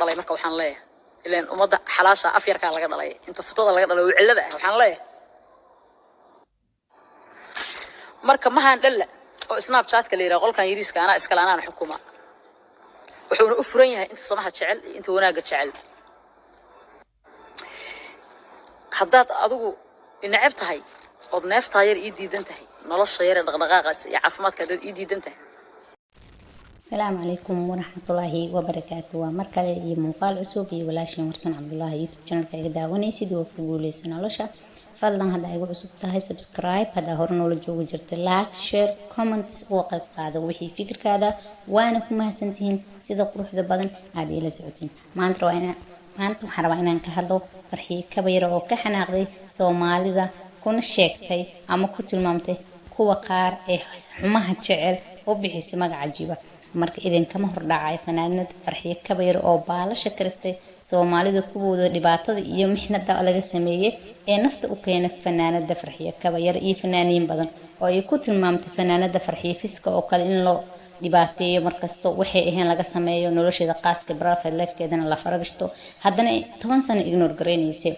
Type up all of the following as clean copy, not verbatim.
dhalay marka waxaan leeyahay ileen umada xalaasha afyarka laga dhalay inta futada laga dhalay cilada ah waxaan leeyahay marka mahan dhalla oo snapchat-ka leeyahay qolkan yiriiska ana iska laanaan xukuma wuxuu u furan yahay inta samaha jecel iyo inta wanaaga jecel haddaad adigu inacab tahay oo neefta yar ii diidan tahay nolosha yar dhaqdhaqaaqaas iyo caafimaadka dad ii diidan tahay السلام عليكم ورحمة الله وبركاته ومركز مقال عصوب ولاشين ورسن عبد الله يوتيوب channel كاي داوني سيدي وكغوليسن nolosha fadlan hada ay ugu cusub tahay subscribe hada horna la joogo jirta like share comments oo qayb qaado wixii fikirkaada waana ku mahadsantihiin sida quruxda badan aad ila socotiin maanta waxaan rabaa inaan ka hadlo farxii kabayra oo ka xanaaqday Soomaalida kuna sheegtay ama ku tilmaamtay kuwa qaar ee xumaha jecel oo bixisay magac cajiib ah marka idin kama hordhacay fanaanad farxiye kabayr oo baalasha kartay Soomaalida kuwooda dhibaatada iyo mixnada laga sameeyay ee nafta u keenay fanaanada farxiye kabayr iyo fanaaniin badan oo ay ku tilmaamtay fanaanada farxiye fiska oo kale in loo dhibaateeyo markasto waxay ahayn laga sameeyo nolosheeda qaaska private life-keedana la faragashto haddana 10 sano ignore gareynaysa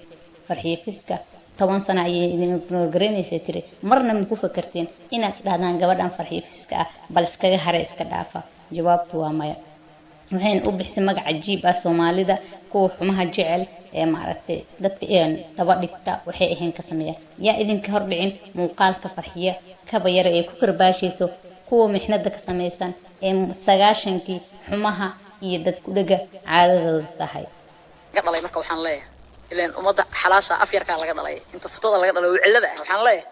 farxiye fiska 10 sano ayay ignore gareynaysa tiri marna ma ku fakarteen inaad dhaadaan gabadhan farxiye fiska ah bal iskaga hare iska dhaafa jawaabtu waa maya waxaan u bixisay magac cajiib ah Soomaalida kuwa xumaha jecel ee maaragtay dadka daba dhigta waxay ahayn ka sameeya yaa idinka hor dhicin muuqaalka farxiye kabayar ee ku karbaashayso kuwa mixnada ka sameeysan ee 9kii xumaha iyo dad ku dhaga caadadooda tahay dhalay marka waxaan leeyahay ileen umada xalaasha afyarka laga dhalay inta futada laga dhalay cilada ah waxaan leeyahay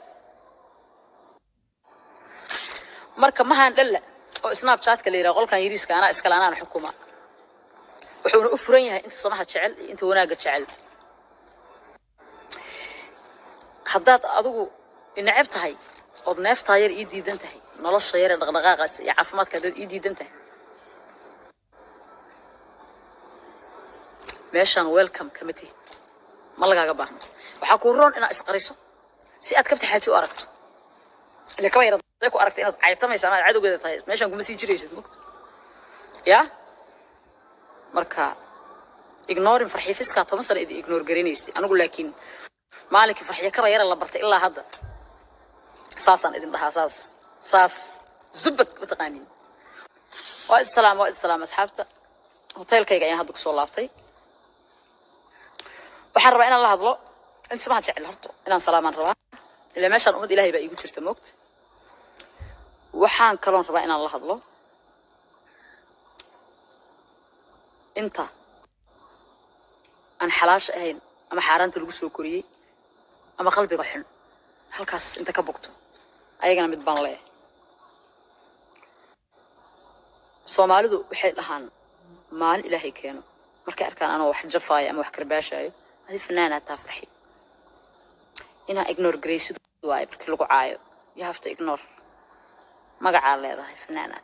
marka mahan dhalla oo snapchat-ka leeyahay qolkan yiriiska ana iska laanaan xukuma wuxuu u furan yahay inta samaha jecel iyo inta wanaaga jecel haddaad adigu inacab tahay oo neefta yar ii diidan tahay nolosha yar dhaqdhaqaaqaas iyo caafimaadka dad ii diidan tahay meeshan welcome committee ma lagaaga baahno waxaa ku roon inaad isqariso si aad kabta xaaji u aragto ilaa kabayr ku aragtay inaad caytamaysa ama cadowgeeda tahay meeshan kuma sii jiraysid mugto ya marka ignoring farxiye fiska 10 sano idin ignore gareynaysi anigu laakiin maalinka farxiye kabayr la bartay ilaa hadda saasan idin dhahaa saas zubad mataqaaniin waa salaam asxaabta hotelkayga ayaan hadda ku soo laabtay waxaan rabaa inaan la hadlo inta samaha jecel horto inaan salaamaan rabaa ilaa meeshan umad ilaahay baa igu jirta moogta waxaan kaloon rabaa inaan la hadlo inta aan xalaash ahayn ama xaaraanta lagu soo koriyay ama qalbiga xun halkaas inta ka bogto ayagana mid baan leeyahay Soomaalidu waxay dhahaan maalin ilaahay keeno markay arkaan anoo wax jafaayo ama wax karbaashaayo هذه فنانة تفرحي إنها ignore grace واي بركي لقو عايو you have to ignore ما قاعد على هذه فنانة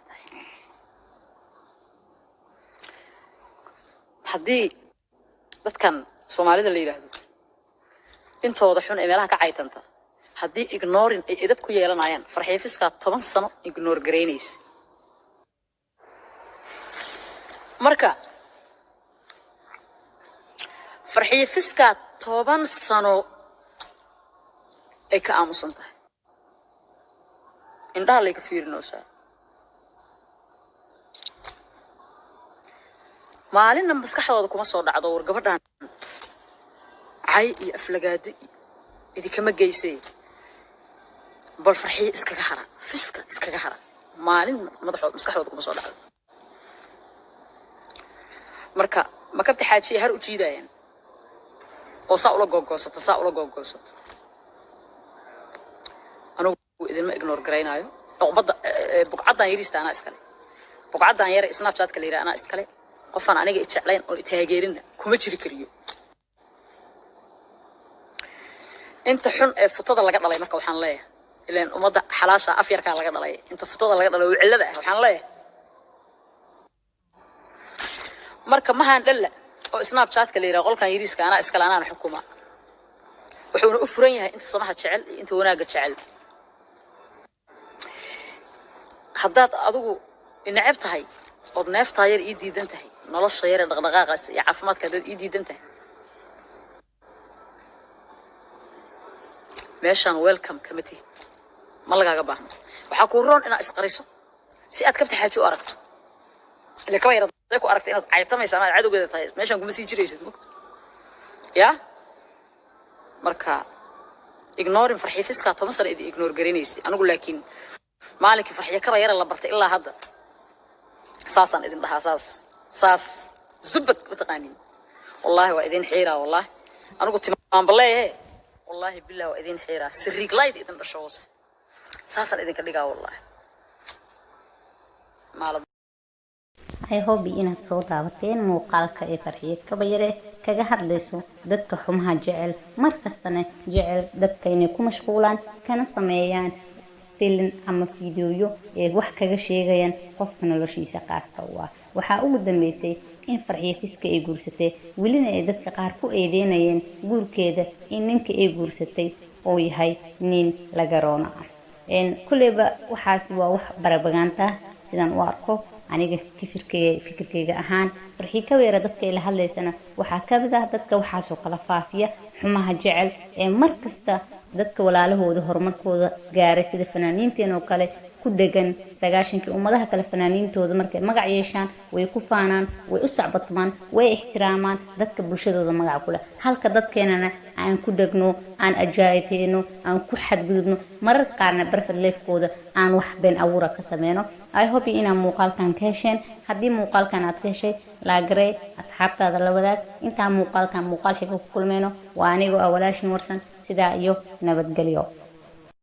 حدي بس كان Soomaalida اللي يراهدو انت واضحون إيميلها كعيت انت حدي ignoring إذا بكو يلانايان فرحي فيسكا 10 سنة ignore grace مركا farxiye fiska 10 sano ay ka aamusan tahay indhaha laga fiirinoosa maalinna maskaxdooda kuma soo dhacdo war gabadhan cay iyo aflagaado idikama geysay bal farxiye iskaga hara fiska iskaga hara maalin madaxooda maskaxdooda kuma soo dhacdo marka ma kabta xaajiye har u jiidayaan oo saa ula googoosato anigu idinma ignore garaynayo cuqbada buqcadan yariista ana iskale buqcadan yar snapchat-ka leeyahay ana iskale qofan aniga jeclayn oo taageerina kuma jiri kariyo inta xun ee futada laga dhalay marka waxaan leeyahay ileen umada xalaasha afyarka laga dhalay inta futada laga dhalay cilada ah waxaan leeyahay marka mahan dhalla oo snapchat-ka leeyahay qolkan yiriiska ana iska laanaan xukuma wuxuu u furan yahay inta samaha jecel iyo inta wanaaga jecel haddaad adigu inacab tahay oo neefta yar ii diidan tahay nolosha yar ee dhaqdhaqaaqaas iyo caafimaadka dad ii diidan tahay meeshaan welcome committee ma lagaaga baahno waxaa kuu roon inaad isqariso si aad kabta xaaji u aragto ile kaba yara ku aragta inaad caytamaysa ama cadowgeeda tahay meeshaan kuma sii jiraysid mugto ya marka ignoring farxii fiska 10 sano idin ignore garanaysi anigu laakiin maalinkii farxiya kaba yara la bartay ilaa hadda saasaan idin dhahaa saas zubad mataqaanin wallahi waa idin xiiraa wallahi anigu timaan baleeyahay wallahi billahi waa idin xiiraa sirriig layd idin dhashoos saasaan idinka dhigaa wallahi maalad I hope inaad soo daawateen muuqaalka ee farxiyeed kaba yare kaga hadlayso dadka xumaha jecel markastana jecel dadka inay ku mashquulaan kana sameeyaan film ama fiidiyoyo ee wax kaga sheegayaan qofka noloshiisa qaaska u ah waxa ugu dambeysay in farxiye fiska ay guursatay welina ay dadka qaar ku eedeynayeen guurkeeda in ninka ay guursatay oo yahay nin laga roona ah kulleyba waxaas waa wax barabagaanta sidaan u arko aniga fikirkeyga ahaan farxiye kaba yare dadka ay la hadlaysana waxaa ka mid ah dadka waxaasoo kala faafiya xumaha jecel ee markasta dadka walaalahooda horumarkooda gaaray sida fanaaniinteen oo kale ku dhagan 90kii ummadaha kale fanaaniintooda markay magac yeeshaan way ku faanaan way u sacbatmaan way ixtiraamaan dadka bulshadooda magac ku leh halka dadkeenana aan ku dhagno aan ajaayibeyno aan ku xadgudubno marar qaarna barfad leefkooda aan wax been abuura ka sameeyno I hope inaan muuqaalkan ka hesheen haddii muuqaalkan aad ka heshay laagaree asxaabtaada la wadaag intaan muuqaalkan muuqaal xiga ku kulmeyno waa anigoo walaashin warsan sidaa iyo nabadgelyo